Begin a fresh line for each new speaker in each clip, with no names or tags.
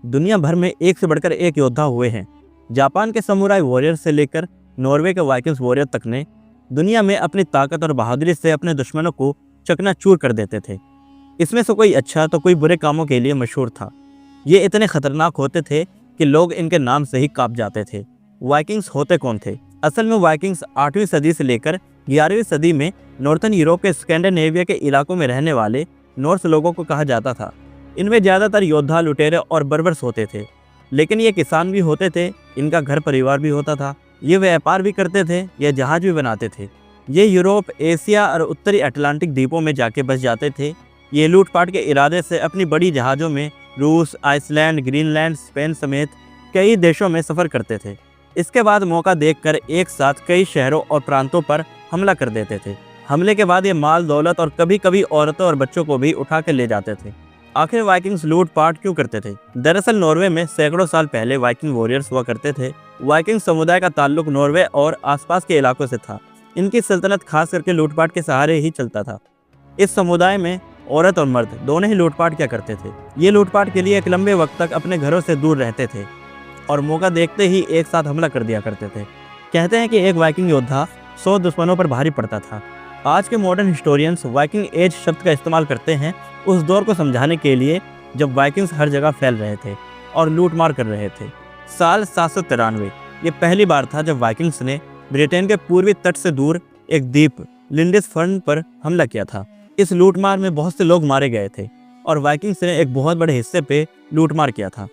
दुनिया भर में एक से बढ़कर एक योद्धा हुए हैं। जापान के समुराई वॉरियर से लेकर नॉर्वे के वाइकिंग्स वॉरियर तक ने दुनिया में अपनी ताकत और बहादुरी से अपने दुश्मनों को चकनाचूर कर देते थे। इसमें से कोई अच्छा तो कोई बुरे कामों के लिए मशहूर था। ये इतने खतरनाक होते थे कि लोग इनके नाम से ही कांप जाते थे। वाइकिंग्स होते कौन थे? असल में वाइकिंग्स 8वीं सदी से लेकर 11वीं सदी में नॉर्थन यूरोप के स्कैंडिनेविया के इलाकों में रहने वाले नॉर्स लोगों को कहा जाता था। इनमें ज़्यादातर योद्धा, लुटेरे और बर्बर्स होते थे, लेकिन ये किसान भी होते थे। इनका घर परिवार भी होता था। ये व्यापार भी करते थे, ये जहाज भी बनाते थे। ये यूरोप, एशिया और उत्तरी अटलांटिक द्वीपों में जाके बस जाते थे। ये लूटपाट के इरादे से अपनी बड़ी जहाज़ों में रूस, आइसलैंड, ग्रीनलैंड, स्पेन समेत कई देशों में सफ़र करते थे। इसके बाद मौका देखकर एक साथ कई शहरों और प्रांतों पर हमला कर देते थे। हमले के बाद ये माल, दौलत और कभी कभी औरतों और बच्चों को भी उठा कर ले जाते थे। आखिर वाइकिंग्स लूटपाट क्यों करते थे? दरअसल नॉर्वे में सैकड़ों साल पहले वाइकिंग वॉरियर्स हुआ करते थे। वाइकिंग समुदाय का ताल्लुक नॉर्वे और आसपास के इलाकों से था। इनकी सल्तनत खास करके लूटपाट के सहारे ही चलता था। इस समुदाय में औरत और मर्द दोनों ही लूटपाट किया करते थे। ये लूटपाट के लिए एक लंबे वक्त तक अपने घरों से दूर रहते थे और मौका देखते ही एक साथ हमला कर दिया करते थे। कहते हैं कि एक वाइकिंग योद्धा 100 दुश्मनों पर भारी पड़ता था। आज के मॉडर्न हिस्टोरियंस वाइकिंग एज शब्द का इस्तेमाल करते हैं उस दौर को समझाने के लिए जब वाइकिंग्स हर जगह फैल रहे थे और लूटमार कर रहे थे। साल 793 ये पहली बार था जब वाइकिंग्स ने ब्रिटेन के पूर्वी तट से दूर एक द्वीप लिंडिसफर्न पर हमला किया था। इस लूटमार में बहुत से लोग मारे गए थे और वाइकिंग्स ने एक बहुत बड़े हिस्से पे लूटमार किया था।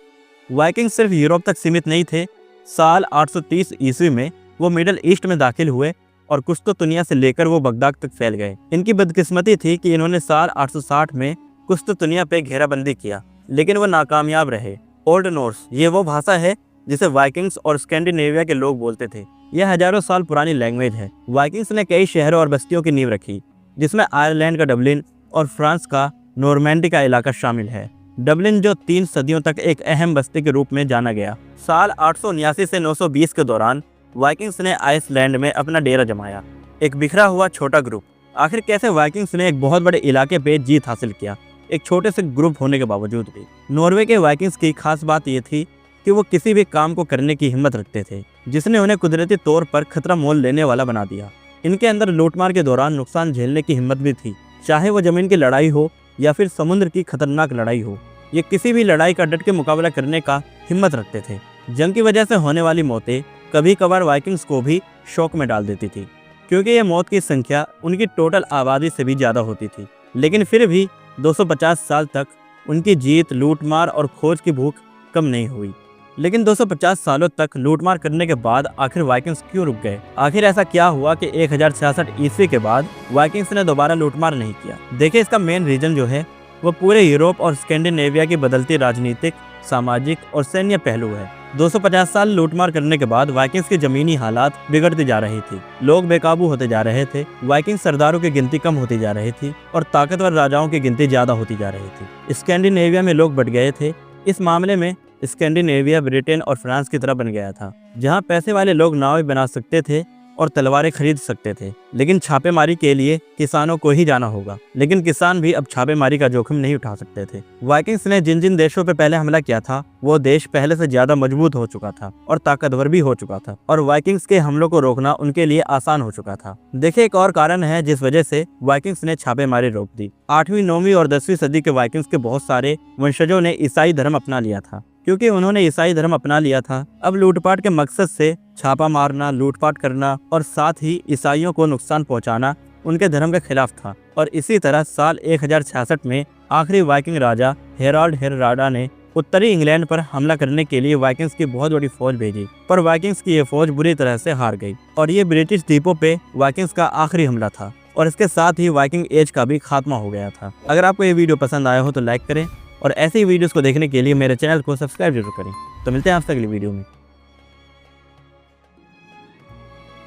वाइकिंग्स सिर्फ यूरोप तक सीमित नहीं थे। साल 830 ईस्वी में वो मिडल ईस्ट में दाखिल हुए और कुस्तुतुनिया से लेकर वो बगदाद तक फैल गए। इनकी बदकिस्मती थी कि इन्होंने साल 860 में कुस्तुतुनिया पे घेराबंदी किया, लेकिन वो नाकामयाब रहे। ओल्ड नॉर्स ये वो भाषा है जिसे वाइकिंग्स और स्कैंडिनेविया के लोग बोलते थे। यह हजारों साल पुरानी लैंग्वेज है। वाइकिंग्स ने कई शहरों और बस्तियों की नींव रखी, जिसमें आयरलैंड का डबलिन और फ्रांस का नॉर्मैंडी का इलाका शामिल है। डबलिन जो 3 सदियों तक एक अहम बस्ती के रूप में जाना गया। साल 879 से 920 के दौरान वाइकिंग्स ने आइसलैंड में अपना डेरा जमाया, एक बिखरा हुआ छोटा ग्रुप। आखिर कैसे वाइकिंग्स ने एक बहुत बड़े इलाके पे जीत हासिल किया, एक छोटे से ग्रुप होने के बावजूद भी? नॉर्वे के वाइकिंग्स की खास बात ये थी कि वो किसी भी काम को करने की हिम्मत रखते थे, जिसने उन्हें कुदरती तौर पर खतरा मोल लेने वाला बना दिया। इनके अंदर लूटमार के दौरान नुकसान झेलने की हिम्मत भी थी, चाहे वो जमीन की लड़ाई हो या फिर समुद्र की खतरनाक लड़ाई हो। ये किसी भी लड़ाई का डट के मुकाबला करने का हिम्मत रखते थे। जंग की वजह से होने वाली मौतें कभी कभार वाइकिंग्स को भी शौक में डाल देती थी, क्योंकि ये मौत की संख्या उनकी टोटल आबादी से भी ज़्यादा होती थी। लेकिन फिर भी 250 साल तक उनकी जीत, लूटमार और खोज की भूख कम नहीं हुई। लेकिन 250 सालों तक लूटमार करने के बाद आखिर वाइकिंग्स क्यों रुक गए? आखिर ऐसा क्या हुआ कि 1066 ईस्वी के बाद वाइकिंग्स ने दोबारा लूटमार नहीं किया? देखिए, इसका मेन रीजन जो है वो पूरे यूरोप और स्कैंडिनेविया की बदलती राजनीतिक, सामाजिक और सैन्य पहलू है। 250 साल लूटमार करने के बाद वाइकिंग्स की जमीनी हालात बिगड़ती जा रही थी। लोग बेकाबू होते जा रहे थे, वाइकिंग सरदारों की गिनती कम होती जा रही थी और ताकतवर राजाओं की गिनती ज़्यादा होती जा रही थी। स्कैंडिनेविया में लोग बढ़ गए थे। इस मामले में स्कैंडिनेविया ब्रिटेन और फ्रांस की तरह बन गया था, जहाँ पैसे वाले लोग नावें बना सकते थे और तलवारें खरीद सकते थे। लेकिन छापेमारी के लिए किसानों को ही जाना होगा। लेकिन किसान भी अब छापेमारी का जोखिम नहीं उठा सकते थे। वाइकिंग्स ने जिन जिन देशों पर पहले हमला किया था वो देश पहले से ज्यादा मजबूत हो चुका था और ताकतवर भी हो चुका था, और वाइकिंग्स के हमलों को रोकना उनके लिए आसान हो चुका था। देखिए, एक और कारण है जिस वजह से वाइकिंग्स ने छापेमारी रोक दी। 8वीं, 9वीं और 10वीं सदी के वाइकिंग्स के बहुत सारे वंशजों ने ईसाई धर्म अपना लिया था। क्योंकि उन्होंने ईसाई धर्म अपना लिया था, अब लूटपाट के मकसद से छापा मारना, लूटपाट करना और साथ ही ईसाइयों को नुकसान पहुंचाना उनके धर्म के खिलाफ था। और इसी तरह साल 1066 में आखिरी वाइकिंग राजा हेराल्ड हेरराडा ने उत्तरी इंग्लैंड पर हमला करने के लिए वाइकिंग्स की बहुत बड़ी फौज भेजी, पर वाइकिंग्स की ये फौज बुरी तरह से हार गई और ये ब्रिटिश द्वीपों पे वाइकिंग्स का आखिरी हमला था और इसके साथ ही वाइकिंग एज का भी खात्मा हो गया था। अगर आपको ये वीडियो पसंद आया हो तो लाइक करें और ऐसे ही वीडियोस को देखने के लिए मेरे चैनल को सब्सक्राइब जरूर करें। तो मिलते हैं आपसे अगली वीडियो में।